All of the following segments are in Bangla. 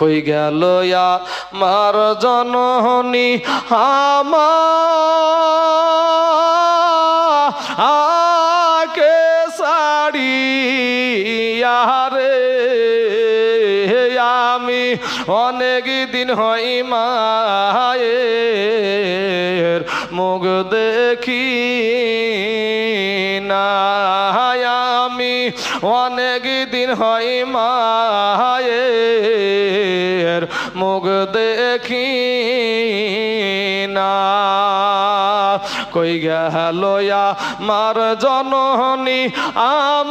কই গেল আমার জননী আমাকে ছাড়িয়া রে, আমি অনেক দিন হয় মায়ের মুখ দেখি না, আমি অনেক দিন হয় মায়ের মুখ দেখি না। কই গেল আমার জননী আমাকে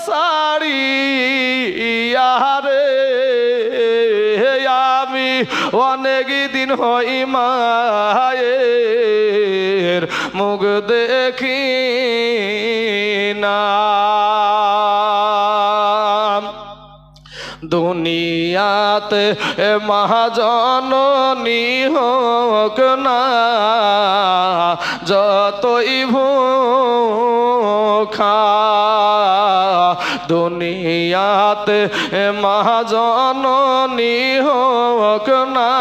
ছাড়িয়া রে, আমি অনেক দিন হই মায়ের মুখ দেখি না। দুনিয়াতে মহাজননী হোক না যতই ভূখা, দুনিয়াতে মহাজননী হোক না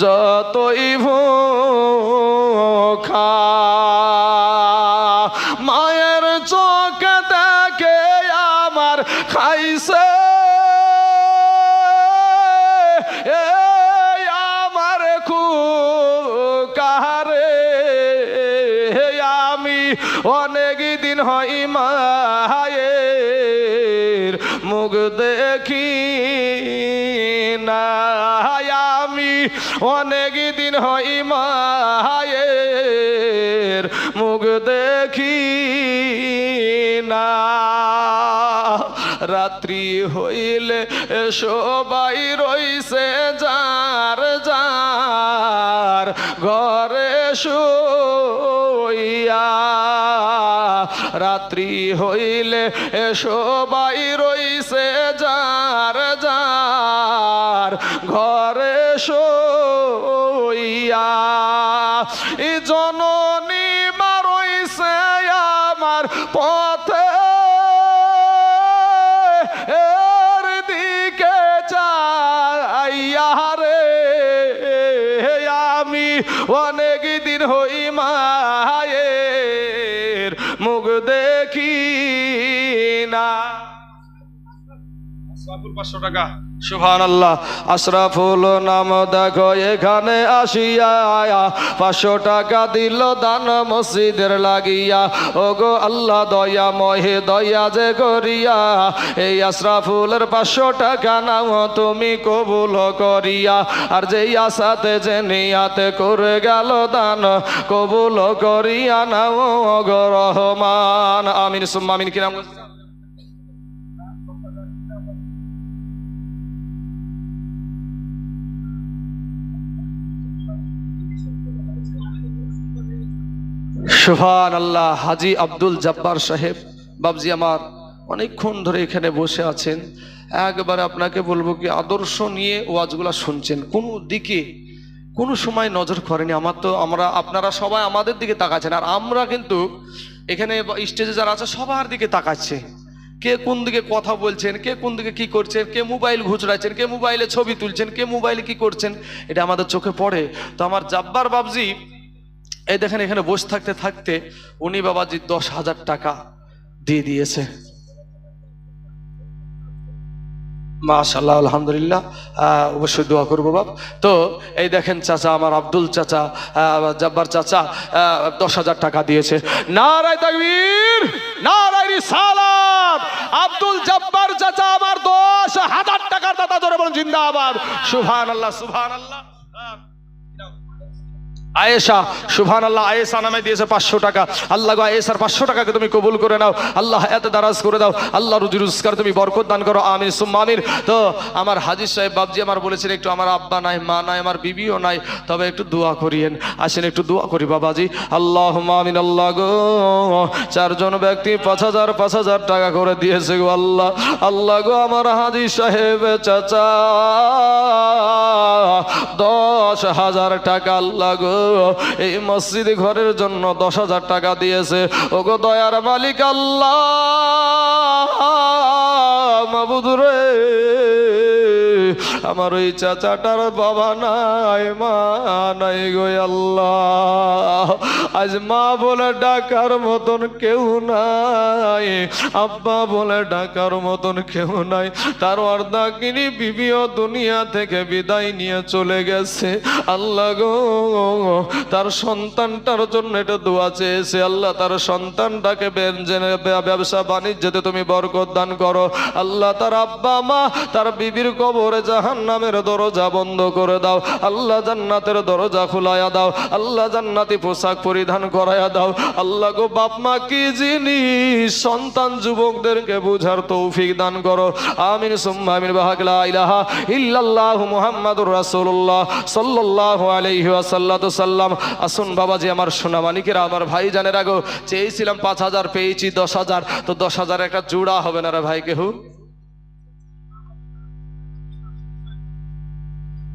যতই ভূখা, মায়ের চোখে দেখে আমার খাইছে আমার খুকারে, আমি অনেক দিন হয় মায়ের মুখ দেখি না, আমি অনেক দিন হয় মায়ের মুখ দেখি না। রাত্রি হইলে সবাই রইছে যার যার ঘরে শুইয়া, রাত্রি হইলে সবাই রইছে যার যার ঘরে শুইয়া, এই জননী মা রইছে আমার পথে দিকে চাইয়া রে, আমি অনেক দিন হই মায়ের মুখ দেখি না। 500 টাকা, সুবহানাল্লাহ। আশরাফুল নাম দেখো এখানে আসিয়া 500 টাকা দিল দান মসজিদের লাগিয়া, ওগো আল্লাহ দয়া মহে দয়া যে করিয়া, এই আশরাফুলের 500 টাকা নাও তুমি কবুল করিয়া, আর যেই আশাতে যে নিয়াতে করে গেল দান কবুল করিয়া নাও গো রহমান। আমিন সুম্মা আমিন। কি নাম? সুবহানাল্লাহ। হাজী আব্দুল জব্বার সাহেব বাবজি আমার অনেকক্ষণ ধরে এখানে বসে আছেন। একবার আপনাকে বলবো কি আদর্শ নিয়ে ওয়াজগুলা শুনছেন, কোনো দিকে কোনো সময় নজর করেনি। আপনারা সবাই আমাদের দিকে তাকাচ্ছেন, আর আমরা কিন্তু এখানে স্টেজে যারা আছে সবার দিকে তাকাচ্ছে। কে কোন দিকে কথা বলছেন, কে কোন দিকে কি করছেন, কে মোবাইল ঘুচড়াচ্ছেন, কে মোবাইলে ছবি তুলছেন, কে মোবাইলে কি করছেন, এটা আমাদের চোখে পড়ে। তো আমার জব্বার বাবজি এই দেখেন এখানে বসে থাকতে থাকতে উনি বাবাজি 10,000 টাকা দিয়ে দিয়েছে। মাশাআল্লাহ, আলহামদুলিল্লাহ, অবশ্যই দোয়া করবো বাপ। তো এই দেখেন চাচা আমার আব্দুল চাচা, জব্বার চাচা 10,000 টাকা দিয়েছে। নারায়ে তাকবীর, নারায়ে রিসালাত। আব্দুল জব্বার চাচা আমার 10,000 টাকার দাতা, ধরে বলুন জিন্দাবাদ। সুবহানাল্লাহ, সুবহানাল্লাহ। আয়েশা, সুবহানাল্লাহ, আয়েশা নামে দিয়েছে 500 টাকা। আল্লাহ গো আয়েশার 500 টাকাকে তুমি কবুল করে নাও, আল্লাহ হায়াতে দারাজ করে দাও, আল্লাহ রুজি রোজগার তুমি বরকত দান করো, আমিন সুম্মা আমিন। তো আমার হাজী সাহেব বাবজি আমার বলেছেন একটু, আমার আব্বা নাই, মা নাই, আমার বিবিও নাই, তবে একটু দোয়া করিয়েন। আসেন একটু দোয়া করি বাবাজি। আল্লাহুম্মা আমিন। আল্লাহ গো 4 জন ব্যক্তি 5,000 টাকা করে দিয়েছে গো আল্লাহ। আল্লাহ গো আমার হাজী সাহেব চাচা 10,000 টাকা আল্লাহ গো এই মসজিদ ঘরের জন্য 10,000 টাকা দিয়েছে। ওগো দয়ার মালিক আল্লাহ, মাবুদ রে, আমার ওই চাচাটার বাবা নাই, মা নাই গো আল্লাহ। আজ মা বলে ডাকার মতন কেউ নাই, আব্বা বলে ডাকার মতন কেউ নাই। তার অর্ধাঙ্গিনী বিবিও দুনিয়া থেকে বিদায় নিয়ে চলে গেছে। আল্লাহ গো, তার সন্তানটার জন্য এটা দোয়া চেয়েছে। আল্লাহ তার সন্তানটাকে ব্যবসা বাণিজ্যতে তুমি বরকত দান করো। আল্লাহ তার আব্বা মা তার বিবির কবরে জাহান্নামের দরজা বন্ধ করে দাও। আল্লাহ জান্নাতের দরজা খুলায়া দাও। আল্লাহ জান্নাতি পোশাক পরিধান করায়া দাও। আল্লাহ গো, বাপ মা কি জিনিস সন্তান যুবকদেরকে বুঝার তৌফিক দান করো। আমিন সুম্মা আমিন। বাহাক লা ইলাহা ইল্লাল্লাহু মুহাম্মাদুর রাসূলুল্লাহ সাল্লাল্লাহু আলাইহি ওয়াসাল্লাম। আসুন বাবাজি, আমার সোনা মানিকেরা, আমার ভাই জানেরা গো, চেয়েছিলাম 5,000, পেয়েছি 10,000। তো 10,000 একটা জোড়া হবে না রে ভাই কেহু?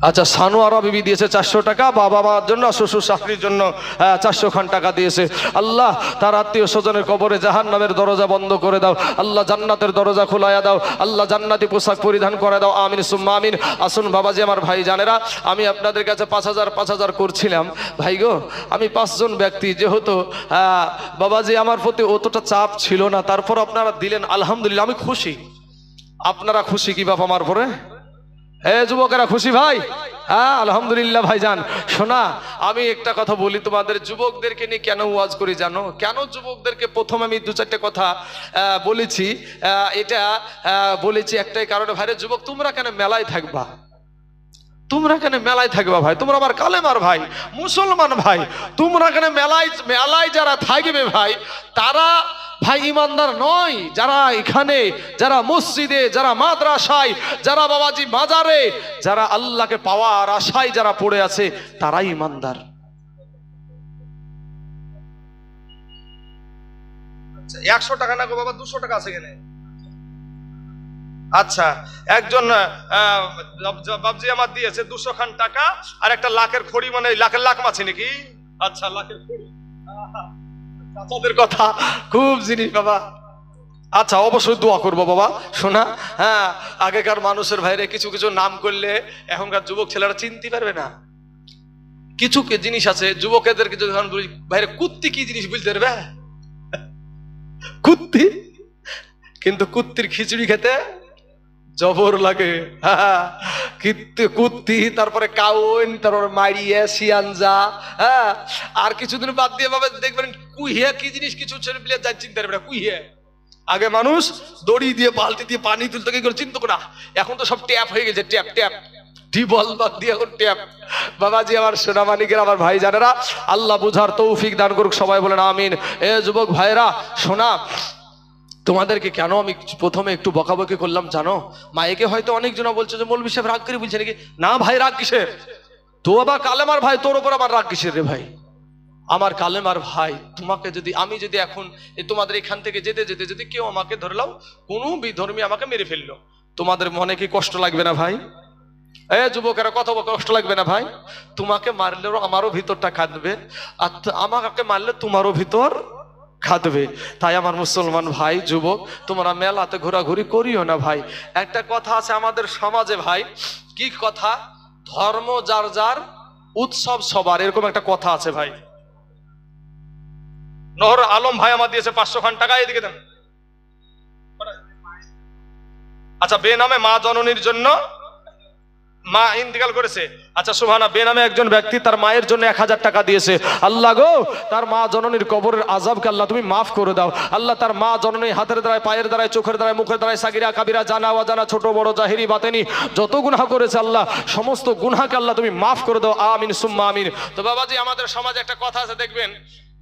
আচ্ছা, সানোয়ারা বিবি দিয়েছে 400 টাকা, বাবা মার জন্য, শ্বশুর শাশুড়ির জন্য 400 খান টাকা দিয়েছে। আল্লাহ তার আত্মীয় স্বজনের কবরে জাহান্নামের দরজা বন্ধ করে দাও। আল্লাহ জান্নাতের দরজা খোলায়া দাও। আল্লাহ জান্নাতি পোশাক পরিধান করে দাও। আমিন সুম্মা আমিন। আসুন বাবাজি, আমার ভাই জানেরা, আমি আপনাদের কাছে 5,000 করছিলাম। ভাই গো, আমি 5 জন ব্যক্তি, যেহেতু বাবাজি আমার প্রতি অতটা চাপ ছিল না, তারপর আপনারা দিলেন, আলহামদুলিল্লাহ আমি খুশি। আপনারা খুশি কি বাপ আমার পরে? যুবকেরা খুশি ভাই? হ্যাঁ আলহামদুলিল্লাহ ভাইজান। শোনা, আমি একটা কথা বলি তোমাদের, যুবকদেরকে নিয়ে কেন ওয়াজ করি জানো? কেন যুবকদেরকে প্রথম আমি 2-4টে কথা বলেছি। এটা বলেছি একটাই কারণে, ভাইরে যুবক, তোমরা কেন মেলায় থাকবা? তোমরা কেন মেলায় থাকবা ভাই? তোমরা আমার কালেমার ভাই, মুসলমান ভাই। তোমরা কেন মেলায় যারা থাকবে ভাই, তারা ভাই ইমানদার নয়। যারা এখানে, যারা মসজিদে, যারা মাদ্রাসায়, যারা বাবাজি মাজারে, যারা আল্লাহকে পাওয়ার আশায় যারা পড়ে আছে, তারাই ইমানদার। 100 টাকা না গো বাবা, 200 টাকা আছে কেন? আচ্ছা, একজন বাবজি আমার দিয়েছে 200 খান টাকা আর একটা লাখের খড়ি, মানে লাখ মাছি নাকি? আচ্ছা, লাখের খড়ি। চাচাদের কথা খুব জিনিস বাবা। আচ্ছা, অবশ্যই দোয়া করবো বাবা। শোনা, হ্যাঁ, আগেকার মানুষের ভাইরে কিছু কিছু নাম করলে এখনকার যুবক ছেলেরা চিনতে পারবে না। কিছু জিনিস আছে যুবকেদেরকে যদি ভাইরে, কুত্তি কি জিনিস বুঝতে পারবে? কুত্তি, কিন্তু কুত্তির খিচুড়ি খেতে জবর লাগে। কুত্তি, তারপরে কাউন, তারপরে মারিয়ে সিয়ানজা, হ্যাঁ, আর কিছুদিন বাদ দিয়ে ভাবে দেখবেন কুইহে কি জিনিস, কিছু ছেলে পিলে যাই চিনতে পারবে না কুইহে। আগে মানুষ দড়ি দিয়ে বালতি দিয়ে পানি তুলতে গিয়ে চিনতো না, এখন তো সব ট্যাপ হয়ে গেছে। ট্যাপ টিবল বাদ দিয়ে এখন ট্যাপ। বাবাজি আমার সোনা মানিকের, আমার ভাই জানেরা, আল্লাহ বুঝার তৌফিক দান করুক, সবাই বলেন আমিন। যুবক ভাইরা শোনা, তোমাদেরকে কেন আমি প্রথমে একটু বকাবকি করলাম জানো? মায়েকে হয়তো অনেকজন বলছে যে মৌলভী সাহেব রাগ করে বলছে নাকি। না ভাই, রাগ কিসের? তো আবার কালেমার ভাই, তোর ওপর আবার রাগ কিসের রে ভাই? আমার কালেমার ভাই, তোমাকে যদি আমি যদি এখন তোমাদের এখান থেকে যেতে যেতে যদি কেউ আমাকে ধরলাম, কোনো বিধর্মী আমাকে মেরে ফেললো, তোমাদের মনে কি কষ্ট লাগবে না ভাই? যুবকেরা, কত কষ্ট লাগবে না ভাই? তোমাকে মারলেও আমারও ভিতরটা কাঁদবে, আর আমাকে মারলে তোমারও ভিতর খাদবে। তাই আমার মুসলমান ভাই যুবক, তোমরা মেলাতে ঘোরাঘুরি করিও না ভাই। একটা কথা আছে আমাদের সমাজে ভাই, কি কথা? ধর্ম যার যার, উৎসব সবার, এরকম একটা কথা আছে ভাই। নহর আলম ভাই আমার দিয়েছে 500 খান টাকা, এদিকে দেন। আচ্ছা, বেনামে মা জননীর জন্য, মা ইন্তেকাল করেছে। আচ্ছা সুবহানা, বেনামে একজন ব্যক্তি তার মায়ের জন্য 1000 টাকা দিয়েছে। আল্লাহ গো, তার মা জননীর কবরের আযাবকে আল্লাহ তুমি মাফ করে দাও। আল্লাহ তার মা জননী হাতের দ্বারায়, পায়ের দ্বারায়, চোখের দ্বারায়, মুখের দ্বারায়, সাগিরা কাবিরা, জানা অজানা, ছোট বড়, জাহিরি বাতেনি, যত গুনাহ করেছে আল্লাহ, সমস্ত গুনাহকে আল্লাহ তুমি মাফ করে দাও। আমিন সুম্মা আমিন। তো বাবাজি, আমাদের সমাজে একটা কথা আছে দেখবেন,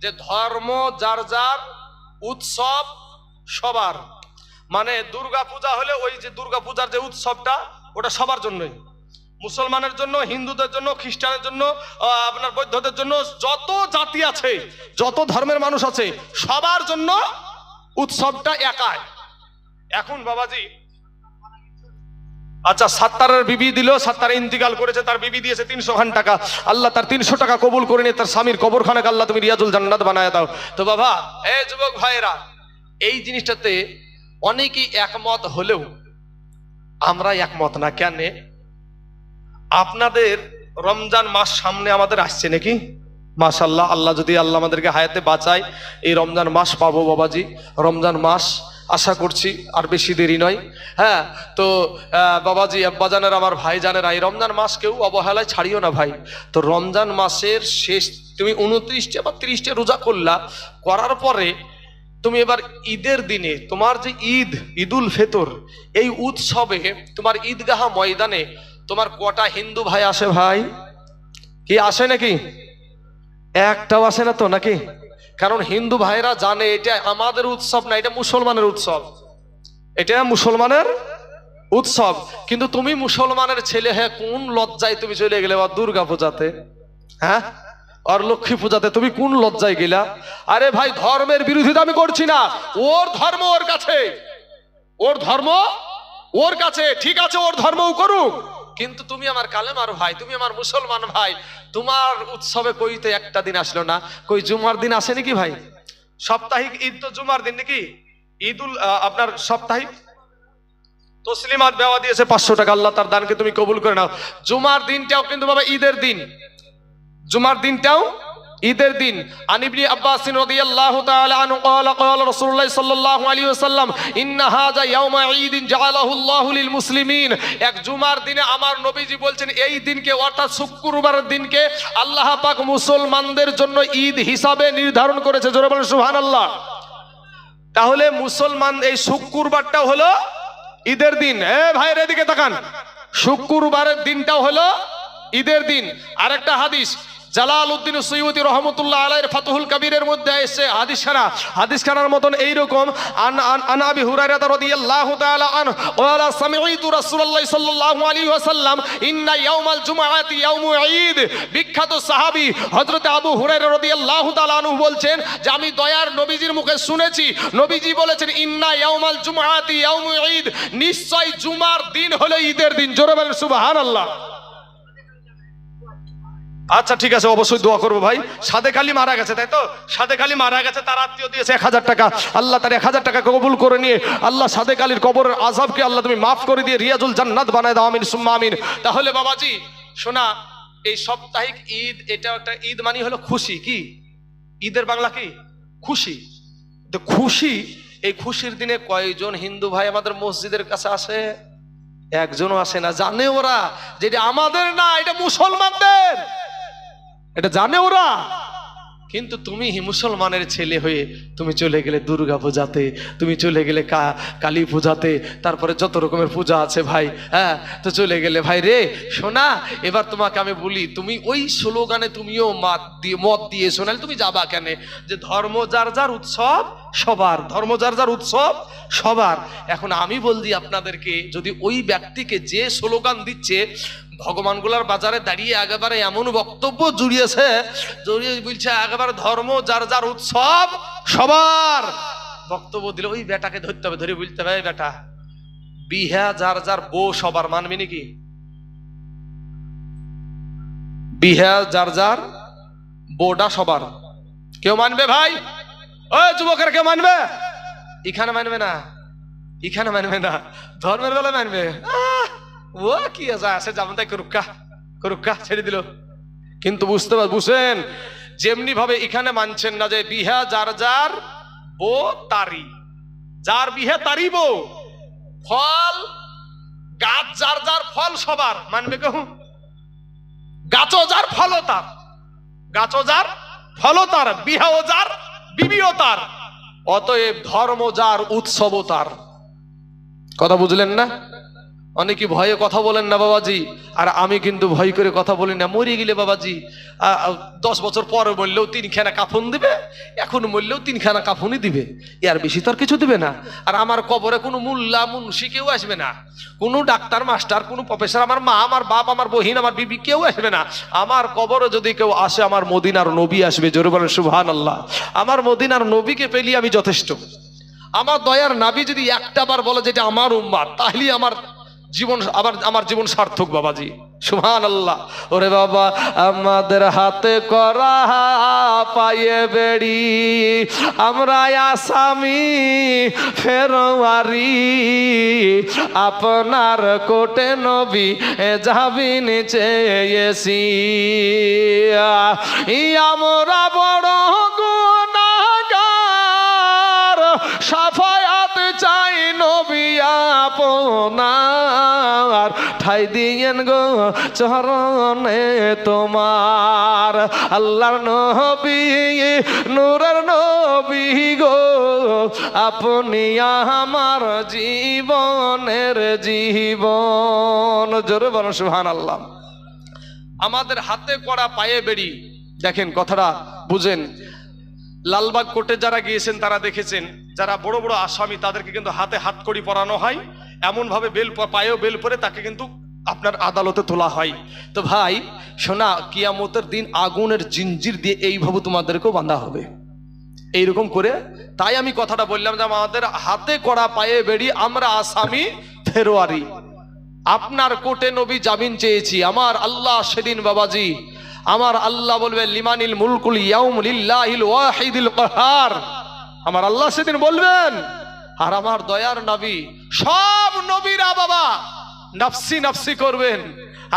যে ধর্ম যার যার, উৎসব সবার। মানে দুর্গা পূজা হলে ওই যে দুর্গা পূজার যে উৎসবটা, ওটা সবার জন্যই, মুসলমানের জন্য, হিন্দুদের জন্য, খ্রিস্টানের জন্য, আপনার বৌদ্ধদের জন্য, যত জাতি আছে, যত ধর্মের মানুষ আছে, সবার জন্য উৎসবটা একাই। এখন বাবাজি, আচ্ছা, সাত্তারের বিবি দিল, সাত্তার ইন্তিকাল করেছে, তার বিবি দিয়েছে 300 খান টাকা। আল্লাহ তার 300 টাকা কবুল করে নিয়ে তার স্বামীর কবরখানাকে আল্লাহ তুমি রিয়াজুল জান্নাত বানায় দাও। তো বাবা, যুবক ভাইয়েরা, এই জিনিসটাতে অনেকেই একমত হলেও আমরা একমত না। কেন? আপনাদের রমজান মাস সামনে আমাদের আসছে নাকি? মাশাআল্লাহ, আল্লাহ যদি আল্লাহ আমাদেরকে হায়াতে বাঁচায় এই রমজান মাস পাবো বাবাজি। রমজান মাস আশা করছি আর বেশি দেরি নয়। হ্যাঁ, তো বাবাজি আব্বাজানের আমার ভাইজানেরা, এই রমজান মাস কেউ অবহেলায় ছাড়িও না ভাই। তো রমজান মাসের শেষ তুমি 29টা বা 30টা রোজা করলা, করার পরে তুমি এবার ঈদের দিনে তোমার যে ঈদুল ফিতর, এই উৎসবে তোমার ঈদগাহ ময়দানে তোমার কটা হিন্দু ভাই আসে ভাই? কি আসে নাকি? একটাও আসে না তো নাকি? কারণ হিন্দু ভাইরা জানে এটা আমাদের উৎসব না, এটা মুসলমানের উৎসব, এটা মুসলমানের উৎসব। কিন্তু তুমি মুসলমানের ছেলে, হ্যাঁ, কোন লজ্জায় তুমি চলে গেলে বা দুর্গা পূজাতে, হ্যাঁ, আর লক্ষ্মী পূজাতে তুমি কোন লজ্জায় গেলা? আরে ভাই, ধর্মের বিরোধিতা আমি করছি না, ওর ধর্ম ওর কাছে, ওর ধর্ম ওর কাছে, ঠিক আছে, ওর ধর্মও করুক। কিন্তু তুমি আমার কালেমার ভাই, তুমি আমার মুসলমান ভাই, তোমার উৎসবে কইতে একটা দিন আসলো না? কই জুমার দিন আসে নাকি ভাই? সাপ্তাহিক ঈদ তো জুমার দিন নাকি? ঈদুল আপনার সাপ্তাহিক তসলিমাত দেওয়া দিয়েছে 500 টাকা, আল্লাহ তার দানকে তুমি কবুল করে নাও। জুমার দিনটাও কিন্তু বাবা ঈদের দিন, জুমার দিনটাও ঈদের দিন। আন ইবনে আব্বাস রাদিয়াল্লাহু তাআলা আনহু قال قال رسول الله صلى الله عليه وسلم ان هذا يوم عيد جعله الله للمسلمين। এক জুমার দিনে আমার নবীজি বলছেন এই দিনকে, অর্থাৎ শুক্রবারের দিনকে আল্লাহ পাক মুসলমানদের জন্য ঈদ হিসাবে নির্ধারণ করেছে। জোরে বলেন সুবহানাল্লাহ। তাহলে মুসলমান এই শুক্রবারটাও হলো ঈদের দিন। এ ভাই এদিকে তাকান, শুক্রবারের দিনটাও হলো ঈদের দিন। আরেকটা হাদিস জালালউদ্দিন সুয়ুতি রহমাতুল্লাহ আলাইহির ফাতহুল কবিরের মধ্যে এসে হাদিস খানার মতন এইরকম আন আবি হুরায়রা রাদিয়াল্লাহু তাআলা আনহু ক্বালা সামি'তু রাসূলুল্লাহ সাল্লাল্লাহু আলাইহি ওয়াসাল্লাম ইন্না ইয়াউমাল জুমআতি ইয়াউমু ঈদ। বিখ্যাত সাহাবী হযরত আবু হুরায়রা রাদিয়াল্লাহু তাআলা আনহু বলছেন যে আমি দয়ার নবীজির মুখে শুনেছি, নবীজি বলেছেন ইন্না ইয়াউমাল জুমআতি ইয়াউমু ঈদ, নিশ্চয় জুমার দিন হলো ঈদের দিন। জোরে বলেন সুবহানাল্লাহ। আচ্ছা ঠিক আছে, অবশ্যই দোয়া করবো ভাই। সাদেক আলী মারা গেছে, তাই তো? সাদেক আলী মারা গেছে, তার আত্মীয় দিয়েছে 1000 টাকা। আল্লাহ তার 1000 টাকা কবুল করে নিয়ে আল্লাহ সাদেক আলীর কবরের আযাবকে আল্লাহ তুমি মাফ করে দিয়ে রিয়াজুল জান্নাত বানায় দাও, আমিন সুম্মা আমিন। তাহলে বাবাজি শোনা, এই সাপ্তাহিক ঈদ, এটা একটা ঈদ মানে হলো খুশি। কি ঈদের বাংলা কি? খুশি। তো খুশি, এই খুশির দিনে কয়জন হিন্দু ভাই আমাদের মসজিদের কাছে আসে? একজনও আসে না। জানে ওরা যেটা আমাদের না, এটা মুসলমানদের, এটা জানে ওরা। কিন্তু তুমি মুসলমানের ছেলে হয়ে তুমি চলে গেলে দুর্গা পূজাতে, তুমি চলে গেলে কালী পূজাতে, তারপরে যত রকমের পূজা আছে ভাই, হ্যাঁ, তো চলে গেলে ভাই রে। শোনা, এবার তোমাকে আমি বলি, তুমি ওই স্লোগানে তুমিও মত দিয়েছো, নাহলে তুমি যাবা কেন? যে ধর্ম যার যার উৎসব সবার, ধর্ম যার যার উৎসব সবার। এখন আমি বলছি আপনাদেরকে, যদি ওই ব্যক্তিকে যে স্লোগান দিচ্ছে, ভগবানগুলার বাজারে দাঁড়িয়ে একেবারে এমন বক্তব্য জড়িয়ে বলছে একেবারে ধর্ম যার যার উৎসব সবার, বক্তব্য দিলে ওই বেটাকে ধরতে হবে, ধরে বলতে হবে বেটা, বিহা যার যার বউ সবার, মানবি নাকি? বিহা যার যার বউটা সবার, কেউ মানবে ভাই? ওই যুবকের কেউ মানবে? এখানে মানবে না, এখানে মানবে না, ধর্মের বেলা মানবে। ও কি আছে, যেমন তাই করুক্কা ছেড়ে দিল। কিন্তু বুঝেন, যেমনি ভাবে এখানে মানছেন না যে বিহা যার যার বো তারি, যার বিহে তারি বউ, ফল গাছ যার যার ফল সবার, মানবে কেউ? গাছও যার ফলও তার, গাছও যার ফলও তার, বিহাও যার বিবিও তার। অতএব ধর্ম যার উৎসবও তার। কথা বুঝলেন না? অনেকে ভয়ে কথা বলেন না বাবাজি, আর আমি কিন্তু ভয় করে কথা বলি না। মরে গেলে বাবাজি 10 বছর পরে মরলেও 3খানা কাফন দিবে, এখন মরলেও 3খানা কাফনই দিবে, এর বেশি তো আর কিছু দিবে না। আর আমার কবরে কোনো মুল্লা মুন্সি কেউ আসবে না, কোনো ডাক্তার মাস্টার, কোনো প্রফেসর, আমার মা, আমার বাপ, আমার বহিন, আমার বিবি কেউ আসবে না। আমার কবরে যদি কেউ আসে, আমার মদিনার নবী আসবে। জোরে বলেন সুবহানাল্লাহ। আমার মদিনার নবীকে পেলি আমি যথেষ্ট। আমার দয়ার নবী যদি একটা বার বলে যেটা আমার উম্মাত, তাহলে আমার জীবন, আমার জীবন সার্থক বাবাজি। সুবহানাল্লাহ। ওরে বাবা, আমাদের হাতে করা পায়ে বেড়ি, আমরা আসামি ফেরোয়ারি, আপনার কোটে নবী জামিন চেয়েছি। আমরা বড় গুনাহগার, সাফায়াত চাই নবী আপনার, ঠাই দিয়েন গো চরণে তোমার। আল্লাহর নবী, নূরের নবী গো, আপনি আমার জীবনের জীবন। জোরে বলো সুবহানাল্লাহ। আমাদের হাতে করা পায়ে বেড়ি, দেখেন কথাটা বুঝেন। লালবাগ কোর্টে যারা গিয়েছেন তারা দেখেছেন, যারা বড় বড় আসামি তাদেরকে কিন্তু হাতে হাতকড়ি পরানো হয়, এমন ভাবে বেল পায়েও বেল পরে তাকে কিন্তু আপনার আদালতে তোলা হয়। তো ভাই শোনা, কিয়ামতের দিন আগুনের জিঞ্জির দিয়ে এইভাবে তোমাদেরকেও বাঁধা হবে এইরকম করে। তাই আমি কথাটা বললাম যে আমাদের হাতে করা পায়ে বেড়ি, আমরা আসামি ফেরোয়ারি, আপনার কোর্টে নবী জামিন চেয়েছি। আমার আল্লাহ সেদিন বাবাজি, আমার আল্লাহ বলবে লিমানিল মুলকুল ইয়াউম লিল্লাহিল ওয়াহিদিল কাহার, আমার আল্লাহ সেদিন বলবেন। আর আমার দয়ার নবী, সব নবীরা বাবা নফসি নফসি করবেন,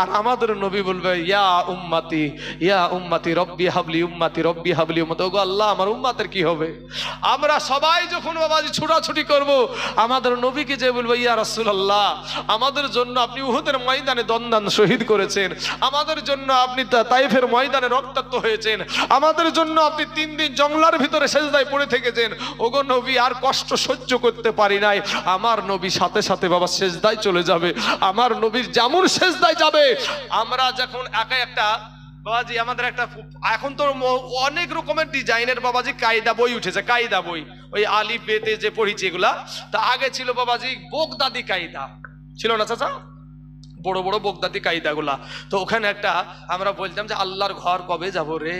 আর আমাদের নবী বলবে ইয়া উম্মতি, ইয়া উম্মতি রব্বি হাবলি উম্মতি, রব্বি হাবলি উম্মতি। ওগো আল্লাহ, আমার উম্মতের কি হবে? আমরা সবাই যখন বাবাজি ছুটাছুটি করব, আমাদের নবীকে যে বলবো ইয়া রাসূলুল্লাহ, আমাদের জন্য আপনি উহুদের ময়দানে দন্দান শহীদ করেছেন, আমাদের জন্য আপনি তাইফের ময়দানে রক্তাক্ত হয়েছেন, আমাদের জন্য আপনি 3 দিন জঙ্গলার ভিতরে সেজদায় পড়ে থেকেছেন। ওগো নবী, আর কষ্ট সহ্য করতে পারি নাই। আমার নবী সাথে সাথে বাবা সেজদায় চলে যাবে, আমার নবীর যেমন সেজদায় যাবে। আমরা যখন একা একটা বাবাজি, আমাদের একটা এখন তো অনেক রকমের ডিজাইনের বাবাজি কায়দা বই উঠেছে, কায়দা বই, ওই আলিফ বেতে যে পড়িছি এগুলা। তা আগে ছিল বাবাজি বোগদাদি কায়দা, ছিল না চাচা? বড় বড় বোগদাদি কায়দা গুলা। তো ওখানে একটা আমরা বলতাম যে আল্লাহর ঘর কবে যাব রে,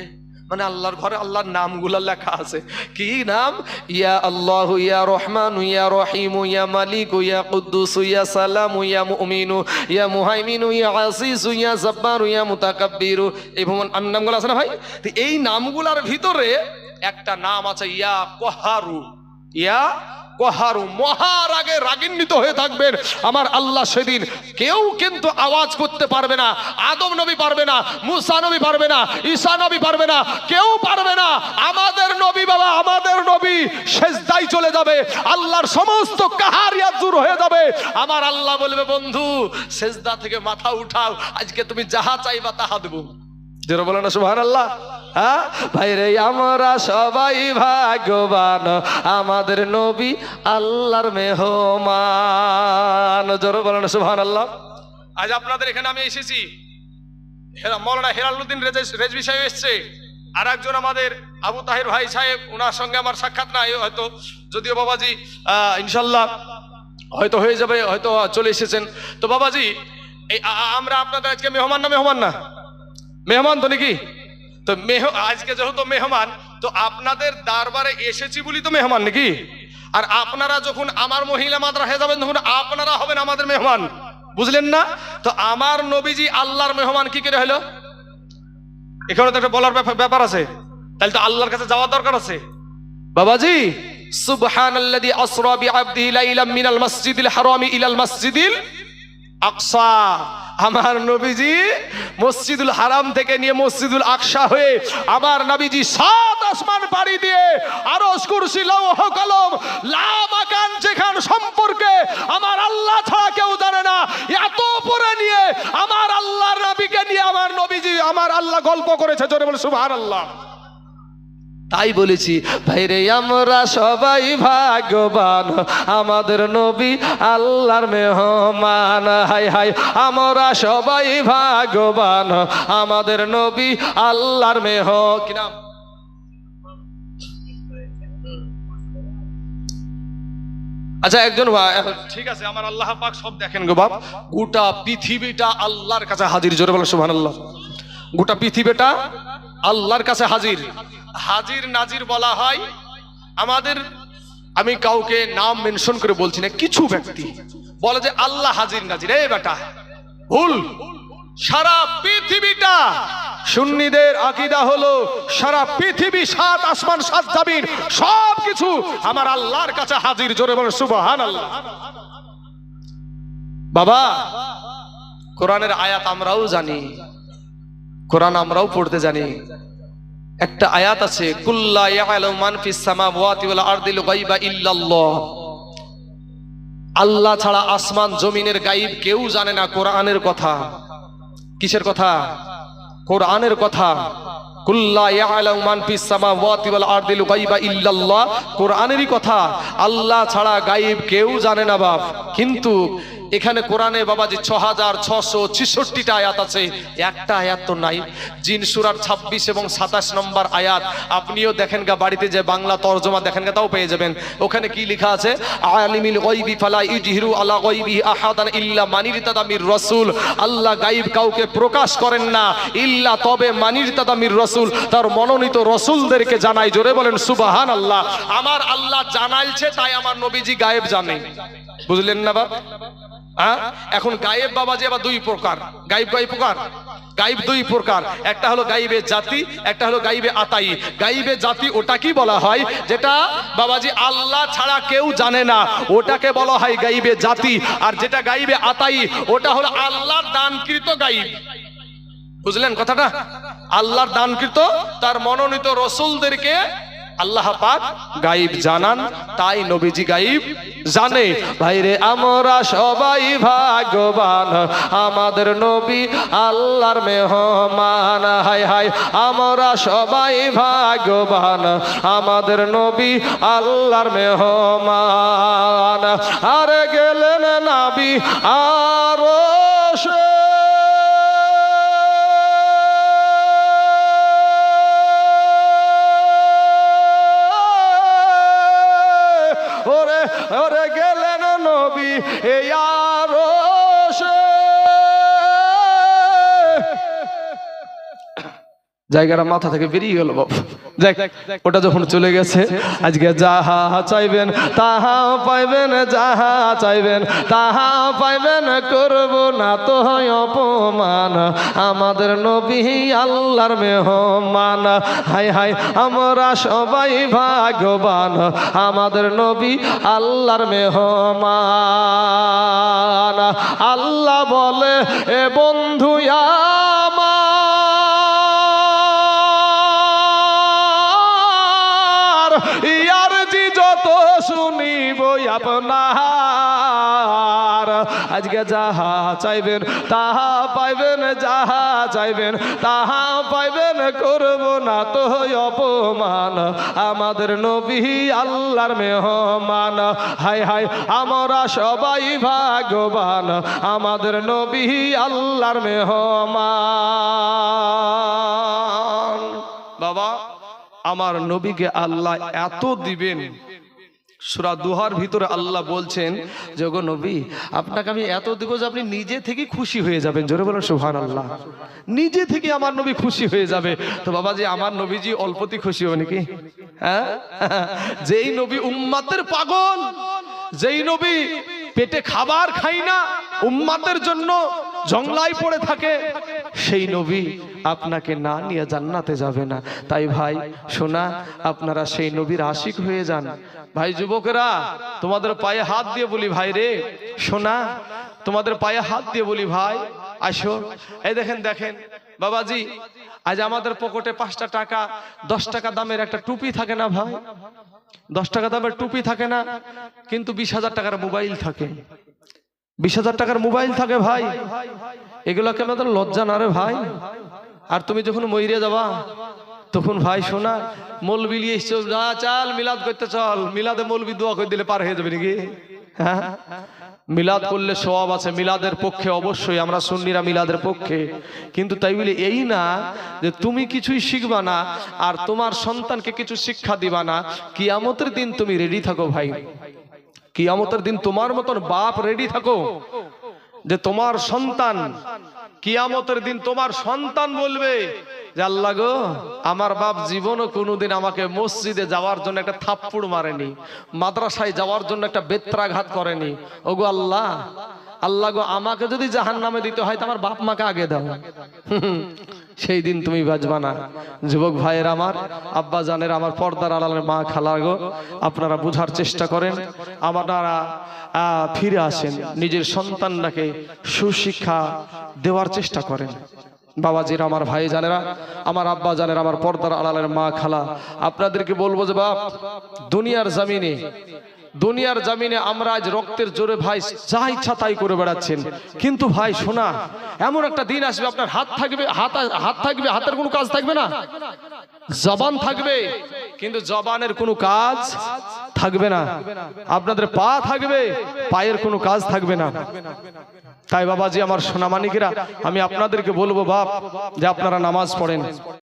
মানে আল্লাহর ঘরে আল্লাহর নামগুলো লেখা আছে। কি নাম? ইয়া আল্লাহ, ইয়া রহমান, ইয়া রহিম, ইয়া মালিক, ইয়া কুদ্দুস, ইয়া সালাম, ইয়া মুমিনু, ইয়া মুহাইমিনু, ইয়া আসিস, ইয়া জব্বার, ইয়া মুতাকাব্বির। এই নামগুলো আছে না ভাই? তো এই নামগুলোর ভিতরে একটা নাম আছে ইয়া কহারু, ইয়া কহারু। মহারাগে রাগান্বিত হয়ে থাকবেন আমার আল্লাহ সেদিন। কেউ কিন্তু আওয়াজ করতে পারবে না, আদম নবী পারবে না, মুসা নবী পারবে না, ঈসা নবী পারবে না, কেউ পারবে না। আমাদের নবী বাবা, আমাদের নবী সেজদায় চলে যাবে, আল্লাহর সমস্ত কাহারিয়াত দূর হয়ে যাবে। আমার আল্লাহ বলবে বন্ধু সেজদা থেকে মাথা উঠাও, আজকে তুমি যাহা চাইবা তাহা দেব। যেটা বলে না সুবহানাল্লাহ। হ্যাঁ ভাই রে, আমরা সবাই ভাগ্যবান, আমাদের নবী আল্লাহর মেহমান। জোরে বলে না সুবহানাল্লাহ। আজ আপনাদের এখানে আমি এসেছি, মৌলানা হেলালুদ্দিন রেজভী সাহেব এসছে, আর একজন আমাদের আবু তাহির ভাই সাহেব, ওনার সঙ্গে আমার সাক্ষাৎ নাই হয়তো, যদিও বাবাজি ইনশাল্লাহ হয়তো হয়ে যাবে, হয়তো চলে এসেছেন। তো বাবাজি এই আমরা আপনাদের আজকে মেহমান না, মেহমান না, মেহমান তো নাকি? তো আজকে যেহেতু মেহমান, তো আপনাদের দরবারে এসেছি বলি তো মেহমান নাকি? আর আপনারা যখন আমার মহিলা মাদ্রাসায় যাবেন তখন আপনারা হবেন আমাদের মেহমান, বুঝলেন না? তো আমার নবীজি আল্লাহর মেহমান কি করে হলো? এখানে তো একটা বলার ব্যাপার আছে, তাহলে তো আল্লাহর কাছে যাওয়ার দরকার আছে বাবাজি। সুবহানাল্লাযী আসরা বিআবদিহি লাইলাম মিনাল মাসজিদিল হারামি ইলাল মাসজিদিল আকসা। আমার নবীজি মসজিদুল হারাম থেকে নিয়ে মসজিদুল আকসা হয়ে আমার নবীজি 7 আসমান পাড়ি দিয়ে আরশ, কুরসি, লৌহ কলম, লা মাকান যেখান সম্পর্কে আমার আল্লাহ ছাড়া কেউ জানে না, এত উপরে নিয়ে আমার আল্লাহর নবীকে নিয়ে আমার নবীজি, আমার আল্লাহ গল্প করেছে। জোরে বলে সুবহানাল্লাহ। তাই বলেছি ভাইরে, আমরা সবাই ভাগ্যবান, আমাদের নবী আল্লাহর মেহমান। হাই হাই, আমরা সবাই ভাগ্যবান, আমাদের নবী আল্লাহর কি নাম? আচ্ছা একজন, ঠিক আছে, আমার আল্লাহ পাক সব দেখেন গো বাপ। গোটা পৃথিবীটা আল্লাহর কাছে হাজির। জোরে বলে সুবহানাল্লাহ। গোটা পৃথিবীটা আল্লাহর কাছে হাজির। হাজির নাজির বলা হয় আমাদের, আমি কাউকে নাম মেনশন করে বলছি না, কিছু ব্যক্তি বলে যে আল্লাহ হাজির নাজির। এই বেটা ভুল, সারা পৃথিবীটা, সুন্নিদের আকীদা হলো সারা পৃথিবী, 7 আসমান 7 জমিন সবকিছু আমার আল্লাহর কাছে হাজির। জোরে বলেন সুবহানাল্লাহ। বাবা, কোরআনের আয়াত আমরাও জানি, কোরআন আমরাও পড়তে জানি। একটা আয়াত আছে, কুল্লা ইয়ালামু মান ফিস সামাওয়াতি ওয়াল আরদিল গায়বা ইল্লাল্লাহ। আল্লাহ ছাড়া আসমান জমিনের গায়ব কেউ জানে না। কোরআনের কথা। কিসের কথা? কোরআনের কথা। কুল্লা ইয়ালামু মান ফিস সামাওয়াতি ওয়াল আরদিল গায়বা ইল্লাল্লাহ, কোরআনেরই কথা। আল্লাহ ছাড়া গায়ব কেউ জানে না বাপ। কিন্তু এখানে কোরআনে বাবাজি 6666টা আয়াত আছে, একটা আয়াত তো নাই। জিন সূরার 26 এবং 27 নম্বর আয়াত আপনিও দেখেন গা, বাড়িতে যে বাংলা তরজমা দেখেন গা, তাও পেয়ে যাবেন। ওখানে কি লেখা আছে? আলিমিল গায়বি ফালা ইজহিরু আলা গায়বিহি আহাদান ইল্লা মান ইরতাদা মির রাসূল। আল্লাহ গায়ব কাউকে প্রকাশ করেন না ইল্লা তবে মান ইরতাদা মির রাসূল, তার মনোনীত রাসূলদেরকে জানায়। জোরে বলেন সুবহানাল্লাহ। আমার আল্লাহ জানাইছে, তাই আমার নবীজি গায়েব জানে। বুঝলেন না বাবা? এখন গায়েব বাবাজি আবার 2 প্রকার। গায়েব কয় প্রকার? গায়েব 2 প্রকার। একটা হলো গায়েবে জাতি, একটা হলো গায়েবে আতাই। গায়েবে জাতি ওটা কি বলা হয়? যেটা বাবাজি আল্লাহ ছাড়া কেউ জানে না, ওটাকে বলা হয় গায়েবে জাতি। আর যেটা গায়েবে আতাই, ওটা হলো আল্লাহর দানকৃত গায়েব। বুঝলেন কথাটা? আল্লাহর দানকৃত, তার মনোনীত রাসূলদেরকে আল্লাহ পাক গায়েব জানান, তাই নবীজি গায়েব জানে। ভাইরে আমরা সবাই ভাগ্যবান, আমাদের নবী আল্লাহর মেহমান। হায় হায়, আমরা সবাই ভাগ্যবান, আমাদের নবী আল্লাহর মেহমান। আরে গেলেন নবী আরশে, ওরে গেলেন নবী এই আরশে। জায়গাটা মাথা থেকে বেরিয়ে গেল বাবা। দেখ, ওটা যখন চলে গেছে, আজকে যাহা চাইবেন তাহা পাইবেন, যাহা চাইবেন তাহা পাইবেন, করব না তো হয় অপমান, আমাদের নবী আল্লাহর মেহমান। হায় হায়, আমরা সবাই ভাগ্যবান, আমাদের নবী আল্লাহর মেহমান। আল্লাহ বলে, এ বন্ধু ইয়ার জি যত শুনিব আপনার, আজকে যাহা চাইবেন তাহা পাইবেন, যাহা চাইবেন তাহা পাইবেন, করব না তো অপমান, আমাদের নবী আল্লাহর মেহমান। হায় হায়, আমরা সবাই ভাগ্যবান, আমাদের নবী আল্লাহর মেহমান। বাবা, আমার নবীকে আল্লাহ এত দিবেন। সূরা দুহার ভিতরে আল্লাহ বলছেন যে গো নবী, আপনাকে আমি এত দিব যে আপনি নিজে থেকে খুশি হয়ে যাবেন। জোরে বলেন সুবহানাল্লাহ। নিজে থেকে আমার নবী খুশি হয়ে যাবে। তো বাবা জি, আমার নবীজি অল্পতেই খুশি হবে নাকি? হ্যাঁ, যেই নবী উম্মতের পাগল, যেই নবী পেটে খাবার খাই না, উম্মতের জন্য জংলায় পড়ে থাকে, সেই নবী আপনাকে না নিয়ে জান্নাতে যাবে না। তাই ভাই শোনা, আপনারা সেই নবীর আশিক হয়ে যান। ভাই যুবকেরা, তোমাদের পায়ে হাত দিয়ে বলি, ভাই রে শোনা, তোমাদের পায়ে হাত দিয়ে বলি ভাই আসো। এই দেখেন দেখেন বাবাজি, আজ আমাদের পকেটে 5টা টাকা 10 টাকা দামের একটা টুপি থাকে না ভাই? 10 টাকা দামের টুপি থাকে না, কিন্তু 20,000 টাকার মোবাইল থাকে। 20,000 টাকার মোবাইল থাকে ভাই। এগুলোকে আমাদের লজ্জা না রে ভাই? আর তুমি যখন মইরে যাবা, তখন ভাই শোনা, মৌলবি নিয়ে এসছো, যা চাল মিলাদ করতে চল, মিলাদে মৌলবি দোয়া করে দিলে পার হয়ে যাবে নাকি? হ্যাঁ, মিলাদ করলে সওয়াব আছে, মিলাদের পক্ষে অবশ্যই, আমরা সুন্নিরা মিলাদের পক্ষে। কিন্তু তাই বলে এই না যে তুমি কিছুই শিখবা না আর তোমার সন্তানকে কিছু শিক্ষা দিবা না। কিয়ামতের দিন তুমি রেডি থাকো ভাই, কিয়ামতের দিন তোমার মতন বাপ রেডি থাকো যে তোমার সন্তান, কিয়ামতের দিন তোমার সন্তান বলবে যে আল্লাহ গো, আমার বাপ জীবনও কোনোদিন আমাকে মসজিদে যাওয়ার জন্য একটা থাপ্পড় মারেনি, মাদ্রাসায় যাওয়ার জন্য একটা বেত্রাঘাত করেনি। ওগো আল্লাহ, আল্লাহ গো আমাকে যদি জাহান্নামে দিতে হয় তো আমার বাপ মাকে আগে দাও, সেই দিন তুমি বাঁচবা না। যুবক ভাইয়ের আমার, আব্বা জানের আমার, পর্দার আড়ালের মা খালা গো, আপনারা বুঝার চেষ্টা করেন, আপনারা ফিরে আসেন, নিজের সন্তানটাকে সুশিক্ষা দেওয়ার চেষ্টা করেন। বাবাজিরা আমার, ভাই জানেরা আমার, আব্বা জানেরা আমার, পর্দার আড়ালের মা খালা, আপনাদেরকে বলবো যে বাপ, দুনিয়ার জামিনে আমরা আজ রক্তের জোরে ভাই যা ইচ্ছা তাই করে বেড়াচ্ছেন, কিন্তু ভাই শোনা, এমন একটা দিন আসবে আপনার হাত থাকবে, হাতের কোনো কাজ থাকবে না, জবান থাকবে কিন্তু জবানের কোনো কাজ থাকবে না, আপনাদের পা থাকবে, পায়ের কোনো কাজ থাকবে না। তাই বাবাজি আমার সোনামানিকেরা, আমি আপনাদেরকে বলবো বাপ যে আপনারা নামাজ পড়েন।